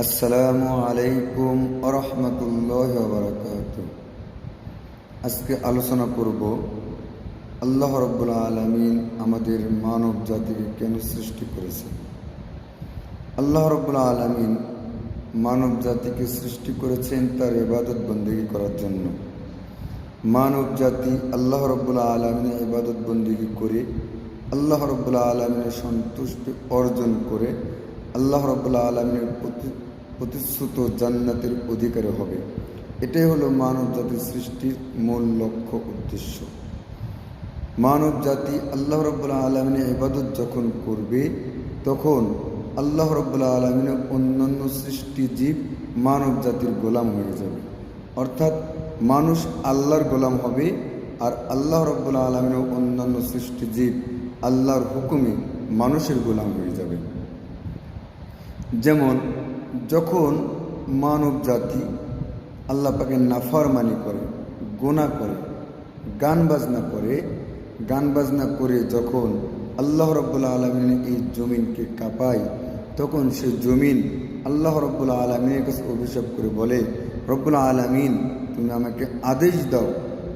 আসসালামু আলাইকুম ওয়া রাহমাতুল্লাহি ওয়া বারাকাতুহু। আজকে আলোচনা করব আল্লাহ রাব্বুল আলামিন আমাদের মানব জাতিকে কেন সৃষ্টি করেছেন। আল্লাহ রাব্বুল আলামিন মানব জাতিকে সৃষ্টি করেছেন তার ইবাদত বন্দেগী করার জন্য। মানব জাতি আল্লাহ রাব্বুল আলামিনের ইবাদত বন্দেগী করে আল্লাহ রাব্বুল আলামিনের সন্তুষ্টি অর্জন করে আল্লাহ রাব্বুল আলামিনের প্রতিশ্রুত জান্নাতের অধিকারী হবে। এটাই হলো মানব জাতির সৃষ্টির মূল লক্ষ্য উদ্দেশ্য। মানব জাতি আল্লাহ রাব্বুল আলামিনের ইবাদত যখন করবে তখন আল্লাহ রাব্বুল আলামিনের অন্যান্য সৃষ্টি জীব মানব জাতির গোলাম হয়ে যাবে। অর্থাৎ মানুষ আল্লাহর গোলাম হবে আর আল্লাহ রাব্বুল আলামিনের অন্যান্য সৃষ্টি জীব আল্লাহর হুকুমে মানুষের গোলাম হয়ে যাবে। যেমন যখন মানব জাতি আল্লাহ পাকের নাফরমানি করে, গুনাহ করে, গান বাজনা করে যখন আল্লাহ রাব্বুল আলামিনের এই জমিনকে কাঁপায়, তখন সে জমিন আল্লাহ রাব্বুল আলামিনের কাছে অভিশাপ করে বলে, রব্বুল আলামিন তুমি আমাকে আদেশ দাও,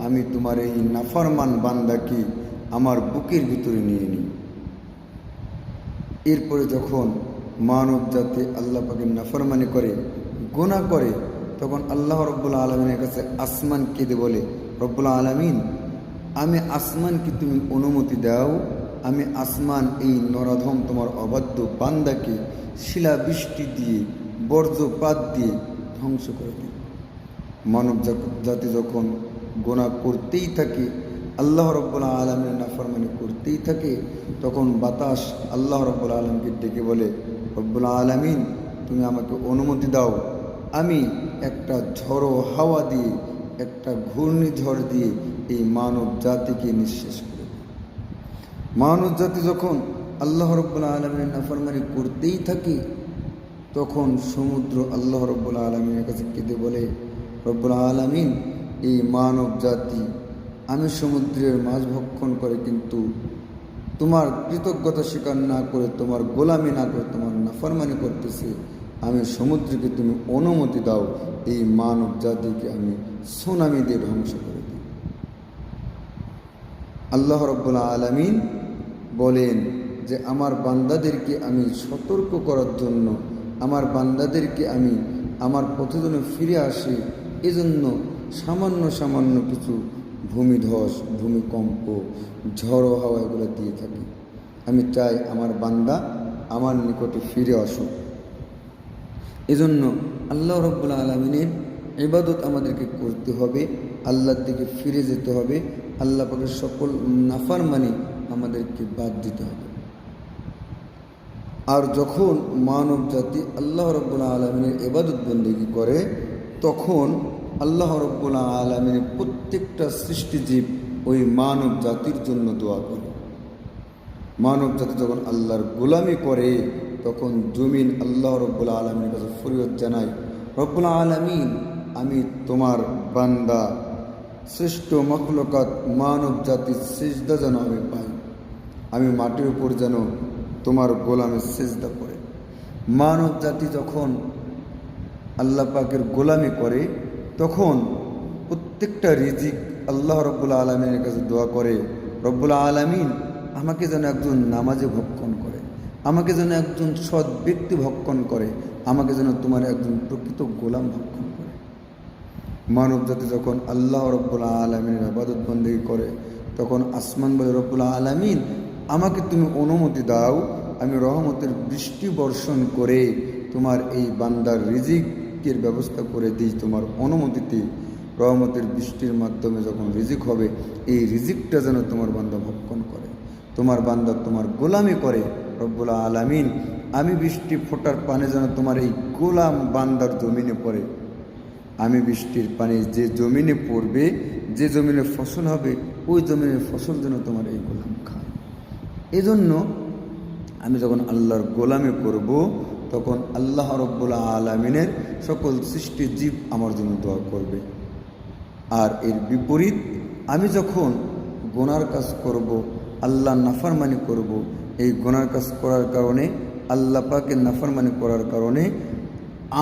আমি তোমার এই নাফরমান বান্দাকে আমার বুকের ভিতরে নিয়ে নিই। এরপরে যখন মানব জাতি আল্লাহ পাকের নাফরমানি করে, গুনাহ করে, তখন আল্লাহ রাব্বুল আলামিনের কাছে আসমান কেঁদে বলে, রব্বুল আলামিন আমি আসমানকে তুমি অনুমতি দাও, আমি আসমান এই নরাধম তোমার অবাধ্য বান্দাকে শিলাবৃষ্টি দিয়ে বর্জ্যপাত দিয়ে ধ্বংস করে দিই। মানব জাতি যখন গুনাহ করতেই থাকে, আল্লাহ রাব্বুল আলামিনের নাফরমানি করতেই থাকে, তখন বাতাস আল্লাহ রাব্বুল আলামিনকে ডেকে বলে, রব্বুল আলামিন তুমি আমাকে অনুমতি দাও, আমি একটা ঝড়ো হাওয়া দিয়ে, একটা ঘূর্ণিঝড় দিয়ে এই মানব জাতিকে নিঃশেষ করে দেব। মানব জাতি যখন আল্লাহ রাব্বুল আলামিনের নাফরমানি করতেই থাকে, তখন সমুদ্র আল্লাহ রাব্বুল আলামিনের কাছে কেঁদে বলে, রব্বুল আলামিন এই মানব জাতি আমি সমুদ্রের মাছ ভক্ষণ করে কিন্তু তোমার কৃতজ্ঞতা স্বীকার না করে, তোমার গোলামি না করে, তোমার নাফরমানি করতেছে, আমি সমুদ্রকে তুমি অনুমতি দাও, এই মানব জাতিকে আমি সুনামি দিয়ে ধ্বংস করে দিই। আল্লাহ রাব্বুল আলামিন বলেন যে আমার বান্দাদেরকে আমি সতর্ক করার জন্য, আমার বান্দাদেরকে আমি আমার পথে যেন ফিরে আসে, এজন্য সামান্য কিছু ভূমিধস, ভূমিকম্প, ঝড়ো হাওয়া এগুলো দিয়ে থাকি। আমি চাই আমার বান্দা আমার নিকটে ফিরে আসুক। এজন্য আল্লাহ রাব্বুল আলামিনের ইবাদত আমাদেরকে করতে হবে, আল্লাহর দিকে ফিরে যেতে হবে, আল্লাহ পাকের সকল নাফরমানি আমাদেরকে বাদ দিতে হবে। আর যখন মানব জাতি আল্লাহ রাব্বুল আলামিনের ইবাদত বন্দেগী করে, তখন আল্লাহ রাব্বুল আলামিনের প্রত্যেকটা সৃষ্টিজীব ওই মানব জাতির জন্য দোয়া করে। মানব জাতি যখন আল্লাহর গোলামি করে, তখন জমিন আল্লাহ রাব্বুল আলামিনের কাছে ফরিয়াদ জানায়, রব্বুল আলামিন আমি তোমার বান্দা শ্রেষ্ঠ মখলুকাত মানব জাতির সিজদা যেন আমি পাই, আমি মাটির উপর যেন তোমার গোলামের সিজদা করে। মানব জাতি যখন আল্লাহ পাকের গোলামি করে, তখন প্রত্যেকটা রিজিক আল্লাহ রাব্বুল আলামিনের কাছে দোয়া করে, রব্বুল আলামিন আমাকে যেন একজন নামাজে ভক্ষণ করে, আমাকে যেন একজন সৎ ব্যক্তি ভক্ষণ করে, আমাকে যেন তোমার একজন প্রকৃত গোলাম ভক্ষণ করে। মানব জাতি যখন আল্লাহ রাব্বুল আলামিনের ইবাদত বন্দেগী করে, তখন আসমান বলে, রব্বুল আলামিন আমাকে তুমি অনুমতি দাও, আমি রহমতের বৃষ্টি বর্ষণ করে তোমার এই বান্দার রিজিকের ব্যবস্থা করে দিই। তোমার অনুমতিতে রহমতের বৃষ্টির মাধ্যমে যখন রিজিক হবে, এই রিজিকটা যেন তোমার বান্দা ভক্ষণ করে, তোমার বান্দা তোমার গোলামি করে। রব্বুল আলামিন আমি বৃষ্টি ফোটার পানি যেন তোমার এই গোলাম বান্দার জমিনে পড়ে, আমি বৃষ্টির পানি যে জমিনে পড়বে, যে জমিনে ফসল হবে, ওই জমিনের ফসল যেন তোমার এই গোলাম খায়। এজন্য আমি যখন আল্লাহর গোলামি করব, তখন আল্লাহ রাব্বুল আলামিনের সকল সৃষ্টি জীব আমার জন্য দোয়া করবে। আর এর বিপরীত আমি যখন গুনার কাজ করব, আল্লাহ নাফরমানি করব, এই গুনার কাজ করার কারণে, আল্লাহ পাকের নাফরমানি করার কারণে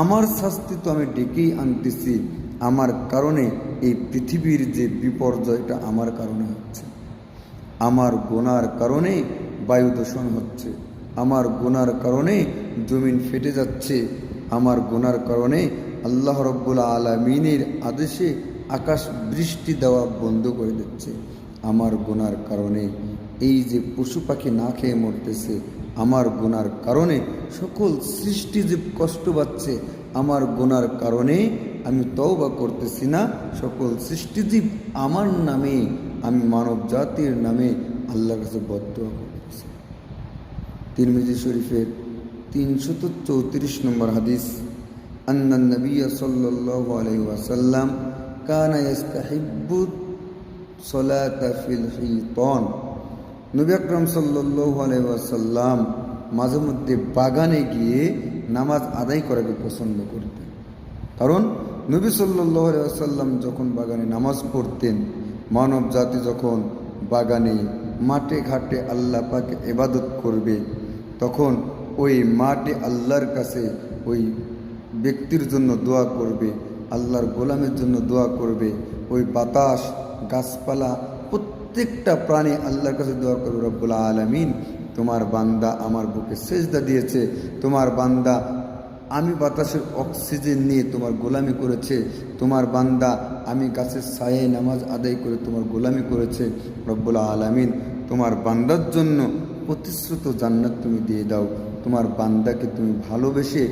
আমার শাস্তি তো আমি ডেকেই আনতেছি, আমার কারণে এই পৃথিবীর যে বিপর্যয়টা আমার কারণে হচ্ছে, আমার গুনার কারণে বায়ু দূষণ হচ্ছে, আমার গুনার কারণে জমিন ফেটে যাচ্ছে, আমার গুনার কারণে আল্লাহ রব্বুল আলামিনের আদেশে আকাশ বৃষ্টি দেওয়া বন্ধ করে দিচ্ছে, আমার গুনার কারণে এই যে পশু পাখি না খেয়ে মরতেছে, আমার গুনার কারণে সকল সৃষ্টিজীব কষ্ট পাচ্ছে, আমার গুনার কারণে আমি তওবা করতেছি না, সকল সৃষ্টিজীব আমার নামে, আমি মানব জাতির নামে আল্লাহর কাছে বদদুয়া করতেছি। তিরমিজি শরীফের 334 নম্বর হাদিস, আন্নান নবী সাল্লাল্লাহু আলাইহি ওয়াসাল্লাম কানা ইস্তাহিব্বু সলাতা ফিল হিতান। নবী আকরাম সাল্লাল্লাহু আলাইহি ওয়াসাল্লাম মাঝে মধ্যে বাগানে গিয়ে নামাজ আদায় করাকে পছন্দ করতেন। কারণ নবী সাল্লাল্লাহু আলাইহি ওয়াসাল্লাম যখন বাগানে নামাজ পড়তেন, মানব জাতি যখন বাগানে মাঠে ঘাটে আল্লাহ পাকে ইবাদত করবে, তখন ওই মাঠে আল্লাহর কাছে ওই ব্যক্তির জন্য দোয়া করবে, আল্লাহর গোলামের জন্য দোয়া করবে, ওই বাতাস গাছপালা প্রত্যেকটা প্রাণী আল্লাহর কাছে দোয়া করবে, রব্বুল আলামিন তোমার বান্দা আমার বুকে সেজদা দিয়েছে, তোমার বান্দা আমি বাতাসের অক্সিজেন নিয়ে তোমার গোলামি করেছে, তোমার বান্দা আমি গাছের ছায়ায় নামাজ আদায় করে তোমার গোলামি করেছে, রব্বুল আলামিন তোমার বান্দার জন্য প্রতিশ্রুত জান্নাত তুমি দিয়ে দাও, তোমার বান্দাকে তুমি ভালোবেসে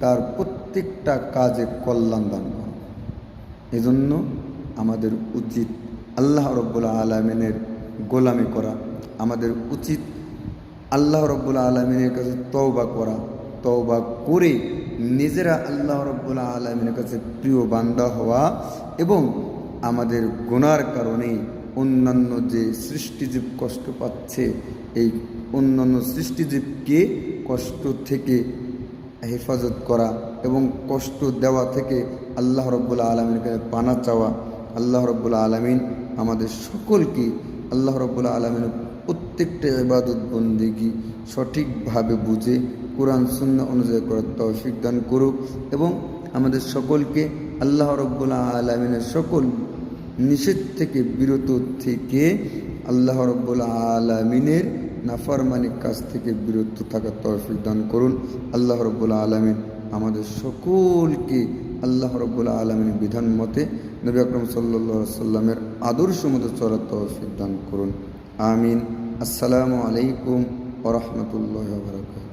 তার প্রত্যেকটা কাজে কল্যাণ দান করো। এজন্য আমাদের উচিত আল্লাহ রব্বুল আলামিনের গোলামি করা, আমাদের উচিত আল্লাহ রব্বুল আলামিনের কাছে তওবা করা, তওবা করে নিজেরা আল্লাহ রব্বুল আলামিনের কাছে প্রিয় বান্দা হওয়া, এবং আমাদের গুনার কারণে অন্যান্য যে সৃষ্টিজীব কষ্ট পাচ্ছে, এই অন্যান্য সৃষ্টিজীবকে কষ্ট থেকে হেফাজত করা এবং কষ্ট দেওয়া থেকে আল্লাহ রব্বুল আলামিনের কাছে পানা চাওয়া। আল্লাহ রব্বুল আলামিন আমাদের সকলকে আল্লাহ রব্বুল আলামিনের প্রত্যেকটা ইবাদত বন্দেগী সঠিকভাবে বুঝে কোরআন সুন্নাহ অনুযায়ী করার তৌফিক দান করুক, এবং আমাদের সকলকে আল্লাহ রব্বুল আলামিনের সকল নিষেধ থেকে বিরত থেকে আল্লাহ রব্বুল আলামিনের নাফরমানির কাছ থেকে বিরত থাকার তৌফিক দান করুন। আল্লাহ রব্বুল আলামিন আমাদের সকলকে আল্লাহ রব্বুল আলামিনের বিধান মতে নবী আকরাম সাল্লাল্লাহু আলাইহি সাল্লামের আদর্শ মতো চলার তৌফিক দান করুন। আমিন। আসসালামু আলাইকুম ওয়া রাহমাতুল্লাহি ওয়া বারাকাতুহু।